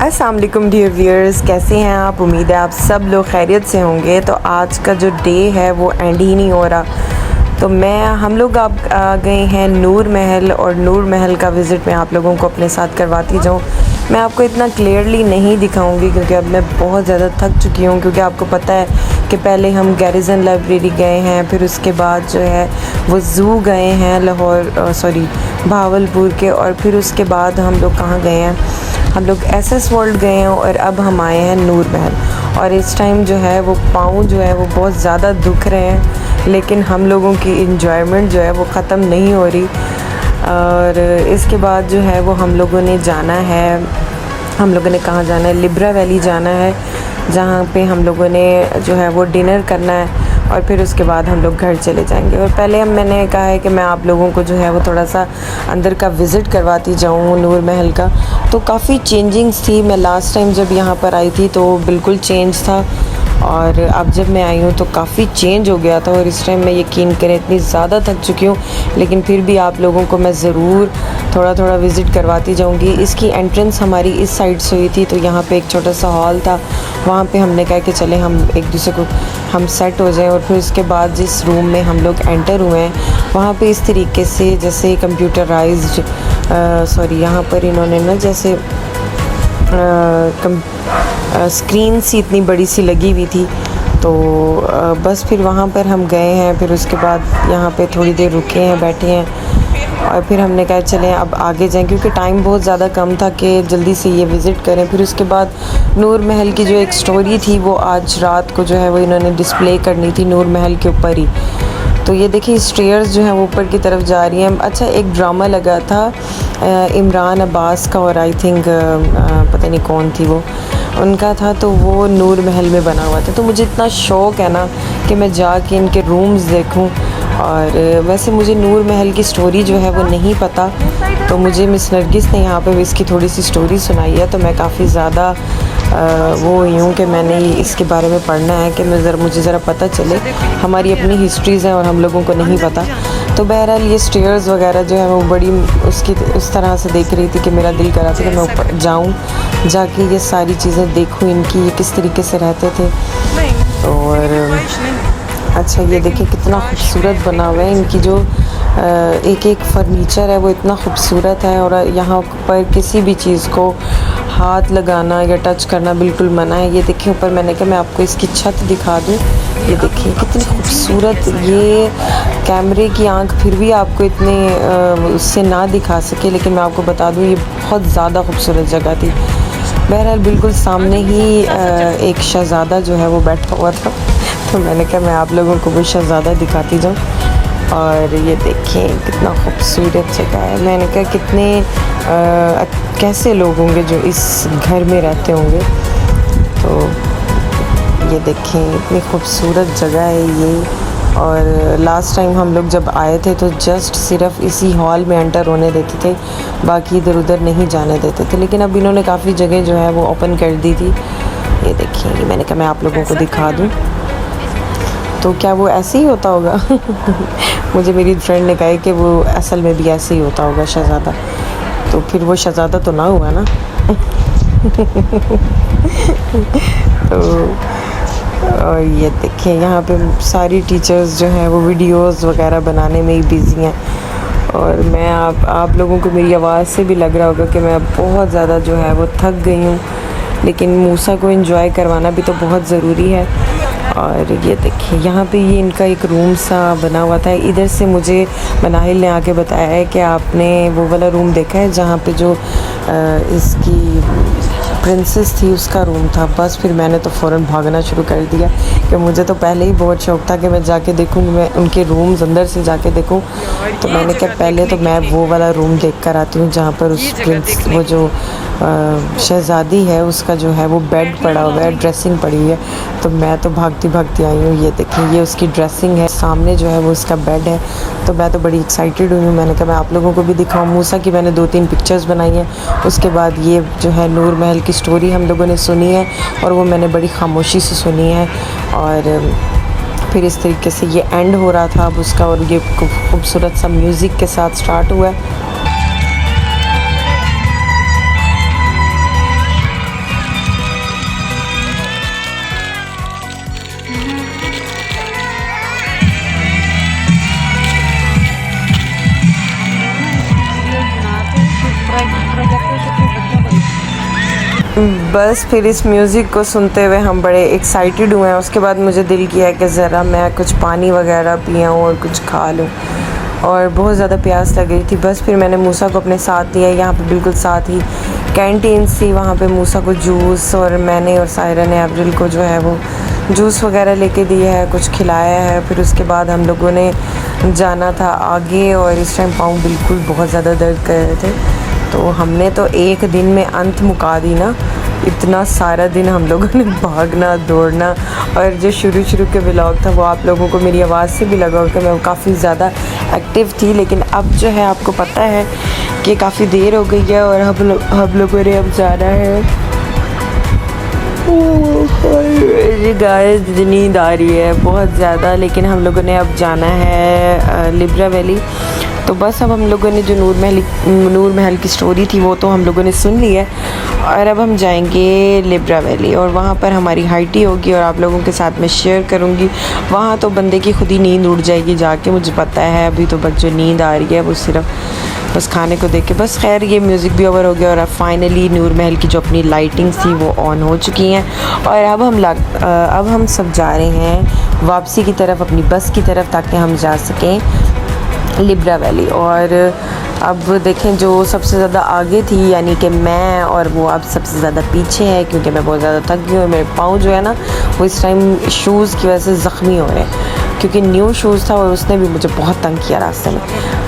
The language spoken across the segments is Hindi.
अस्सलाम वालेकुम डियर व्यूअर्स, कैसे हैं आप? उम्मीद है आप सब लोग खैरियत से होंगे। तो आज का जो डे है वो एंड ही नहीं हो रहा। तो हम लोग आप आ गए हैं नूर महल, और नूर महल का विज़िट मैं आप लोगों को अपने साथ करवाती जाऊँ। मैं आपको इतना क्लियरली नहीं दिखाऊंगी क्योंकि अब मैं बहुत ज़्यादा थक चुकी हूँ, क्योंकि आपको पता है कि पहले हम गैरिजन लाइब्रेरी गए हैं, फिर उसके बाद जो है वो ज़ू गए हैं भावलपुर के, और फिर उसके बाद हम लोग कहाँ गए हैं, हम लोग एसएस वर्ल्ड गए हैं, और अब हम आए हैं नूर महल। और इस टाइम जो है वो पाँव जो है वो बहुत ज़्यादा दुख रहे हैं, लेकिन हम लोगों की इंजॉयमेंट जो है वो ख़त्म नहीं हो रही। और इसके बाद जो है वो हम लोगों ने कहाँ जाना है, लिब्रा वैली जाना है, जहाँ पे हम लोगों ने जो है वो डिनर करना है, और फिर उसके बाद हम लोग घर चले जाएंगे। और पहले मैंने कहा है कि मैं आप लोगों को जो है वो थोड़ा सा अंदर का विज़िट करवाती जाऊँ नूर महल का। तो काफ़ी चेंजिंग्स थी। मैं लास्ट टाइम जब यहाँ पर आई थी तो बिल्कुल चेंज था, और अब जब मैं आई हूँ तो काफ़ी चेंज हो गया था। और इस टाइम मैं यकीन करें इतनी ज़्यादा थक चुकी हूँ, लेकिन फिर भी आप लोगों को मैं ज़रूर थोड़ा थोड़ा विज़िट करवाती जाऊँगी। इसकी एंट्रेंस हमारी इस साइड से हुई थी, तो यहाँ पे एक छोटा सा हॉल था, वहाँ पे हमने कहा कि चले हम एक दूसरे को हम सेट हो जाएं। और फिर उसके बाद जिस रूम में हम लोग एंटर हुए हैं वहाँ पे इस तरीके से जैसे कंप्यूटराइज्ड यहाँ पर इन्होंने ना जैसे स्क्रीन सी इतनी बड़ी सी लगी हुई थी। तो बस फिर वहाँ पर हम गए हैं, फिर उसके बाद यहाँ पे थोड़ी देर रुके हैं, बैठे हैं, और फिर हमने कहा चलें अब आगे जाएं, क्योंकि टाइम बहुत ज़्यादा कम था कि जल्दी से ये विज़िट करें। फिर उसके बाद नूर महल की जो एक स्टोरी थी वो आज रात को जो है वो इन्होंने डिस्प्ले करनी थी नूर महल के ऊपर ही। तो ये देखिए स्टेयर्स जो हैं वो ऊपर की तरफ जा रही हैं। अच्छा, एक ड्रामा लगा था इमरान अब्बास का, और आई थिंक पता नहीं कौन थी वो, उनका था, तो वो नूर महल में बना हुआ था। तो मुझे इतना शौक़ है ना कि मैं जाके इनके रूम्स देखूं। और वैसे मुझे नूर महल की स्टोरी जो है वो नहीं पता, तो मुझे मिस नरगिस ने यहाँ पे इसकी थोड़ी सी स्टोरी सुनाई है, तो मैं काफ़ी ज़्यादा वो हुई हूँ कि मैंने इसके बारे में पढ़ना है कि मुझे ज़रा पता चले। हमारी अपनी हिस्ट्रीज़ हैं और हम लोगों को नहीं पता। तो बहरहाल ये स्टेयर्स वगैरह जो है वो बड़ी उस तरह से देख रही थी कि मेरा दिल करा था कि मैं ऊपर जाऊँ, जाके ये सारी चीज़ें देखूँ इनकी, ये किस तरीके से रहते थे। और अच्छा, ये देखिए कितना खूबसूरत बना हुआ है। इनकी जो एक एक फर्नीचर है वो इतना खूबसूरत है, और यहाँ पर किसी भी चीज़ को हाथ लगाना या टच करना बिल्कुल मना है। ये देखिए ऊपर, मैंने कहा मैं आपको इसकी छत दिखा दूँ। ये देखिए कितनी खूबसूरत, ये कैमरे की आंख फिर भी आपको इतने उससे ना दिखा सके, लेकिन मैं आपको बता दूँ ये बहुत ज़्यादा खूबसूरत जगह थी। बहरहाल बिल्कुल सामने ही एक शहज़ादा जो है वो बैठा हुआ था, तो मैंने कहा मैं आप लोगों को वो शहज़ादा दिखाती जाऊँ। और ये देखें कितना खूबसूरत जगह है। मैंने कहा कितने कैसे लोग होंगे जो इस घर में रहते होंगे। तो ये देखें इतनी खूबसूरत जगह है ये। और लास्ट टाइम हम लोग जब आए थे तो जस्ट सिर्फ इसी हॉल में एंटर होने देते थे, बाकी इधर उधर नहीं जाने देते थे, लेकिन अब इन्होंने काफ़ी जगह जो है वो ओपन कर दी थी। ये देखिए, मैंने कहा मैं आप लोगों को दिखा दूँ। तो क्या वो ऐसे ही होता होगा? मुझे मेरी फ्रेंड ने कहा है कि वो असल में भी ऐसे ही होता होगा शहज़ादा। तो फिर वो शहज़ादा तो ना हुआ ना। तो और ये देखिए यहाँ पे सारी टीचर्स जो हैं वो वीडियोस वगैरह बनाने में ही बिज़ी हैं। और मैं आप लोगों को मेरी आवाज़ से भी लग रहा होगा कि मैं बहुत ज़्यादा जो है वो थक गई हूँ, लेकिन मूसा को एंजॉय करवाना भी तो बहुत ज़रूरी है। और ये देखिए यहाँ पे ये इनका एक रूम सा बना हुआ था। इधर से मुझे मनाहिल ने आके बताया है कि आपने वो वाला रूम देखा है जहाँ पे जो इसकी प्रिंसेस थी उसका रूम था। बस फिर मैंने तो फ़ौरन भागना शुरू कर दिया कि मुझे तो पहले ही बहुत शौक़ था कि मैं जाके देखूँ, मैं उनके रूम्स अंदर से जाके देखूँ। तो मैंने कहा पहले तो मैं वो वाला रूम देख कर आती हूँ जहाँ पर उस वो जो शहज़ादी है उसका जो है वो बेड पड़ा हुआ है, ड्रेसिंग पड़ी हुई है। तो मैं तो भागती भागती आई हूँ। ये देखिए ये उसकी ड्रेसिंग है, सामने जो है वो उसका बेड है। तो मैं तो बड़ी एक्साइटेड हुई हूँ। मैंने कहा मैं आप लोगों को भी दिखाऊँ। मूसा की मैंने 2-3 पिक्चर्स बनाई हैं। उसके बाद ये जो है नूर महल की स्टोरी हम लोगों ने सुनी है, और वो मैंने बड़ी खामोशी से सुनी है। और फिर इस तरीके से ये एंड हो रहा था अब उसका, और ये खूबसूरत सा म्यूज़िक के साथ स्टार्ट हुआ है। बस फिर इस म्यूज़िक को सुनते हुए हम बड़े एक्साइटेड हुए हैं। उसके बाद मुझे दिल किया कि ज़रा मैं कुछ पानी वगैरह पियाऊँ और कुछ खा लूँ, और बहुत ज़्यादा प्यास लग रही थी। बस फिर मैंने मूसा को अपने साथ लिया। यहाँ पे बिल्कुल साथ ही कैंटीन थी, वहाँ पे मूसा को जूस और मैंने और सायरा ने अब्रिल को जो है वो जूस वगैरह लेके दिया है, कुछ खिलाया है। फिर उसके बाद हम लोगों ने जाना था आगे, और इस टाइम पाँव बिल्कुल बहुत ज़्यादा दर्द कर रहे थे। तो हमने तो एक दिन में अंत मुका दी ना, इतना सारा दिन हम लोगों ने भागना दौड़ना। और जो शुरू के व्लॉग था वो आप लोगों को मेरी आवाज़ से भी लगा कि मैं काफ़ी ज़्यादा एक्टिव थी, लेकिन अब जो है आपको पता है कि काफ़ी देर हो गई है और हम लोगों ने अब जाना है। गाइस नींद आ रही है बहुत ज़्यादा, लेकिन हम लोगों ने अब जाना है लिब्रा वैली। तो बस अब हम लोगों ने जो नूर महल की स्टोरी थी वो तो हम लोगों ने सुन ली है, और अब हम जाएंगे लिब्रा वैली, और वहाँ पर हमारी हाइटी होगी और आप लोगों के साथ मैं शेयर करूँगी। वहाँ तो बंदे की खुद ही नींद उड़ जाएगी जाके, मुझे पता है। अभी तो बस जो नींद आ रही है वो सिर्फ बस खाने को देख के। बस खैर ये म्यूज़िक भी ओवर हो गया, और अब फाइनली नूर महल की जो अपनी लाइटिंग्स थी वो ऑन हो चुकी हैं, और अब हम सब जा रहे हैं वापसी की तरफ, अपनी बस की तरफ, ताकि हम जा सकें लिब्रा वैली। और अब देखें जो सबसे ज़्यादा आगे थी यानी कि मैं, और वो अब सबसे ज़्यादा पीछे है, क्योंकि मैं बहुत ज़्यादा थक गई हूँ। मेरे पाँव जो है ना वो इस टाइम शूज़ की वजह से ज़ख्मी हो रहे हैं, क्योंकि न्यू शूज़ था और उसने भी मुझे बहुत तंग किया रास्ते में।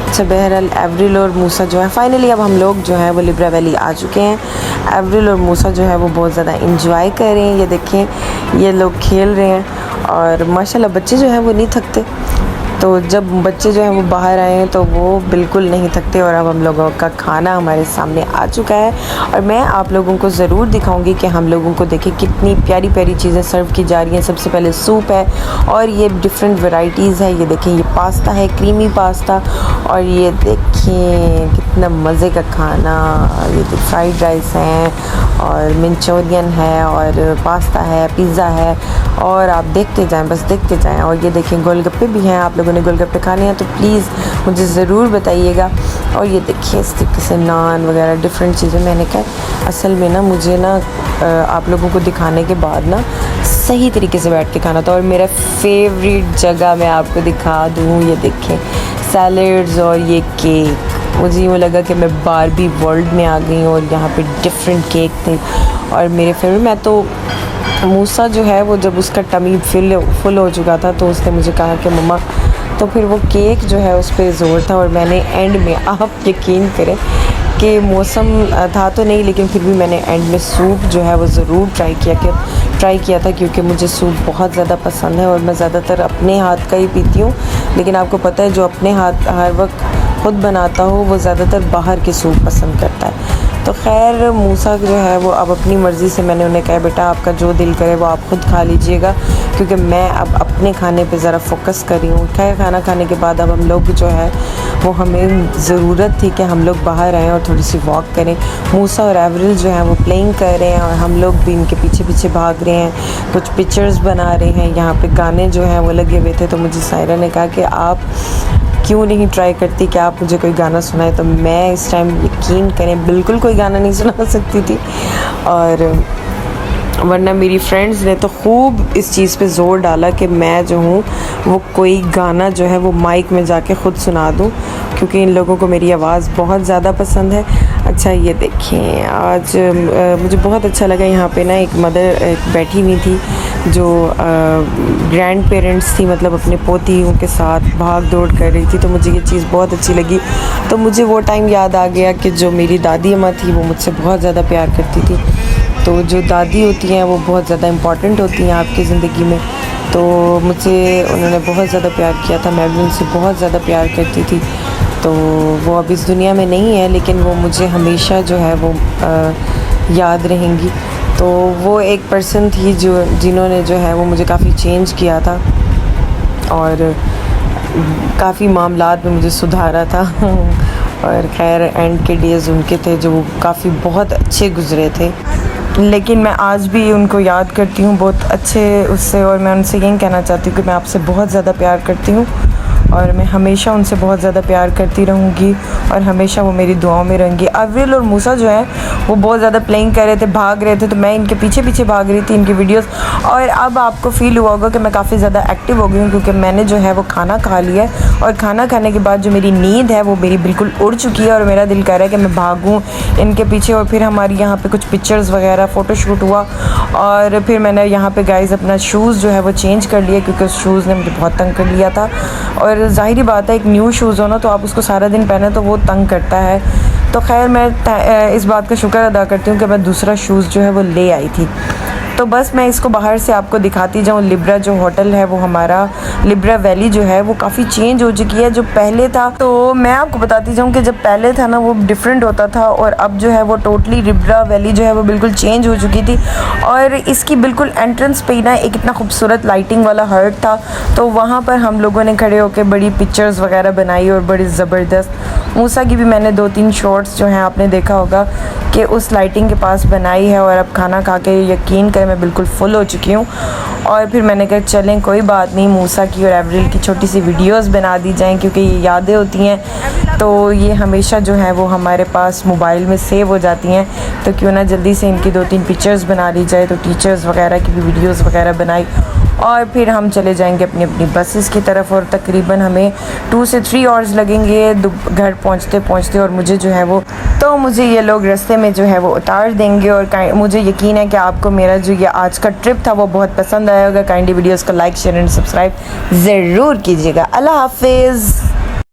अच्छा बहरहाल एवरिल और मूसा जो है फाइनली अब हम लोग जो है वो लिब्रा वैली आ चुके हैं। एवरिल और मूसा जो है वो बहुत ज़्यादा इंजॉय कर रहे हैं, ये देखें ये लोग खेल रहे हैं, और माशाल्लाह बच्चे जो हैं वो नहीं थकते। तो जब बच्चे जो हैं वो बाहर आए हैं तो वो बिल्कुल नहीं थकते। और अब हम लोगों का खाना हमारे सामने आ चुका है, और मैं आप लोगों को ज़रूर दिखाऊंगी कि हम लोगों को देखें कितनी प्यारी प्यारी चीज़ें सर्व की जा रही हैं। सबसे पहले सूप है, और ये डिफरेंट वैरायटीज़ है। ये देखें ये पास्ता है, क्रीमी पास्ता, और ये देखें कितना मज़े का खाना। ये फ्राइड राइस हैं, और मंचूरियन है, और पास्ता है, पिज़्ज़ा है, और आप देखते जाएं, बस देखते जाएं। और ये देखें गोलगप्पे भी हैं, आप लोगों ने गोलगप्पे खाने हैं तो प्लीज़ मुझे ज़रूर बताइएगा। और ये देखिए इस तरीके से नान वगैरह डिफरेंट चीज़ें। मैंने कहा असल में ना मुझे ना आप लोगों को दिखाने के बाद ना सही तरीके से बैठ के खाना था। और मेरा फेवरेट जगह मैं आपको दिखा दूँ, ये देखें सैलड्स और ये केक। मुझे यूँ लगा कि मैं बारबी वर्ल्ड में आ गई हूँ, और यहाँ पे डिफरेंट केक थे और मेरे फेवरेट। मैं तो मूसा जो है वो जब उसका टमी फुल हो चुका था तो उसने मुझे कहा कि मम्मा, तो फिर वो केक जो है उस पर ज़ोर था। और मैंने एंड में, आप यकीन करें कि मौसम था तो नहीं, लेकिन फिर भी मैंने एंड में सूप जो है वो ज़रूर ट्राई किया था, क्योंकि मुझे सूप बहुत ज़्यादा पसंद है। और मैं ज़्यादातर अपने हाथ का ही पीती हूँ, लेकिन आपको पता है जो अपने हाथ हर वक्त खुद बनाता हो वो ज़्यादातर बाहर के सूप पसंद करता है। तो खैर मूसा जो है वो अब अपनी मर्ज़ी से, मैंने उन्हें कहा बेटा आपका जो दिल करे वो आप खुद खा लीजिएगा, क्योंकि मैं अब अपने खाने पे ज़रा फोकस कर रही हूँ। खैर खाना खाने के बाद अब हम लोग जो है वो, हमें ज़रूरत थी कि हम लोग बाहर आएँ और थोड़ी सी वॉक करें। मूसा और एवरिल जो है वो प्लेइंग कर रहे हैं, और हम लोग भी इनके पीछे पीछे भाग रहे हैं, कुछ पिक्चर्स बना रहे हैं। यहाँ पे गाने जो हैं वो लगे हुए थे, तो मुझे सायरा ने कहा कि आप क्यों नहीं ट्राई करती कि आप मुझे कोई गाना सुनाए। तो मैं इस टाइम यकीन करें बिल्कुल कोई गाना नहीं सुना सकती थी, और वरना मेरी फ्रेंड्स ने तो खूब इस चीज़ पे ज़ोर डाला कि मैं जो हूँ वो कोई गाना जो है वो माइक में जाके ख़ुद सुना दूँ, क्योंकि इन लोगों को मेरी आवाज़ बहुत ज़्यादा पसंद है। अच्छा ये देखें आज मुझे बहुत अच्छा लगा, यहाँ पे ना एक मदर बैठी हुई थी जो ग्रैंड पेरेंट्स थी, मतलब अपने पोतियों के साथ भाग दौड़ कर रही थी। तो मुझे ये चीज़ बहुत अच्छी लगी। तो मुझे वो टाइम याद आ गया कि जो मेरी दादी अम्मा थी वो मुझसे बहुत ज़्यादा प्यार करती थी। तो जो दादी होती हैं वो बहुत ज़्यादा इम्पॉर्टेंट होती हैं आपकी ज़िंदगी में। तो मुझे उन्होंने बहुत ज़्यादा प्यार किया था, मैं भी उनसे बहुत ज़्यादा प्यार करती थी। तो वो अब इस दुनिया में नहीं है, लेकिन वो मुझे हमेशा जो है वो याद रहेंगी। तो वो एक पर्सन थी जिन्होंने जो है वो मुझे काफ़ी चेंज किया था, और काफ़ी मामलात में मुझे सुधारा था। और खैर एंड के डेज़ उनके थे जो काफ़ी बहुत अच्छे गुज़रे थे, लेकिन मैं आज भी उनको याद करती हूँ बहुत अच्छे उससे। और मैं उनसे यही कहना चाहती हूँ कि मैं आपसे बहुत ज़्यादा प्यार करती हूँ, और मैं हमेशा उनसे बहुत ज़्यादा प्यार करती रहूँगी और हमेशा वो मेरी दुआओं में रहेंगी। अव्वल और मूसा जो है वो बहुत ज़्यादा प्लेइंग कर रहे थे, भाग रहे थे, तो मैं इनके पीछे पीछे भाग रही थी इनकी वीडियोस। और अब आपको फ़ील हुआ होगा कि मैं काफ़ी ज़्यादा एक्टिव हो गई हूँ, क्योंकि मैंने जो है वो खाना खा लिया है और खाना खाने के बाद जो मेरी नींद है वो मेरी बिल्कुल उड़ चुकी है और मेरा दिल कर रहा है कि मैं भागूँ इनके पीछे। और फिर हमारी यहाँ पे कुछ पिक्चर्स वगैरह फ़ोटोशूट हुआ और फिर मैंने यहाँ पे गाइस अपना शूज़ जो है वो चेंज कर लिया, क्योंकि उस शूज़ ने मुझे बहुत तंग कर लिया था। और ज़ाहिरी बात है, एक न्यू शूज़ हो ना तो आप उसको सारा दिन पहने तो वो तंग करता है। तो खैर मैं इस बात का शुक्र अदा करती हूँ कि मैं दूसरा शूज़ जो है वो ले आई थी। तो बस मैं इसको बाहर से आपको दिखाती जाऊँ। लिब्रा जो होटल है वो हमारा लिब्रा वैली जो है वो काफ़ी चेंज हो चुकी है जो पहले था। तो मैं आपको बताती जाऊँ कि जब पहले था ना वो डिफरेंट होता था और अब जो है वो टोटली लिब्रा वैली जो है वो बिल्कुल चेंज हो चुकी थी। और इसकी बिल्कुल एंट्रेंस पे ही ना एक इतना खूबसूरत लाइटिंग वाला हर्ट था, तो वहाँ पर हम लोगों ने खड़े होकर बड़ी पिक्चर्स वगैरह बनाई और बड़ी ज़बरदस्त मूसा की भी मैंने 2-3 शॉट्स जो हैं आपने देखा होगा कि उस लाइटिंग के पास बनाई है। और अब खाना खा के यकीन करें मैं बिल्कुल फुल हो चुकी हूँ। और फिर मैंने कहा चलें कोई बात नहीं, मूसा की और एवरिल की छोटी सी वीडियोस बना दी जाएं, क्योंकि ये यादें होती हैं तो ये हमेशा जो है वो हमारे पास मोबाइल में सेव हो जाती हैं। तो क्यों ना जल्दी से इनकी 2-3 पिक्चर्स बना ली जाए। तो टीचर्स वगैरह की भी वीडियोस वगैरह बनाई और फिर हम चले जाएंगे अपनी अपनी बसेस की तरफ। और तकरीबन हमें 2 से 3 आवर्स लगेंगे घर पहुंचते पहुंचते। और मुझे जो है वो मुझे ये लोग रास्ते में जो है वो उतार देंगे। और मुझे यकीन है कि आपको मेरा जो ये आज का ट्रिप था वो बहुत पसंद आया होगा। काइंडली वीडियोस को लाइक शेयर एंड सब्सक्राइब ज़रूर कीजिएगा। अल्लाह हाफिज़।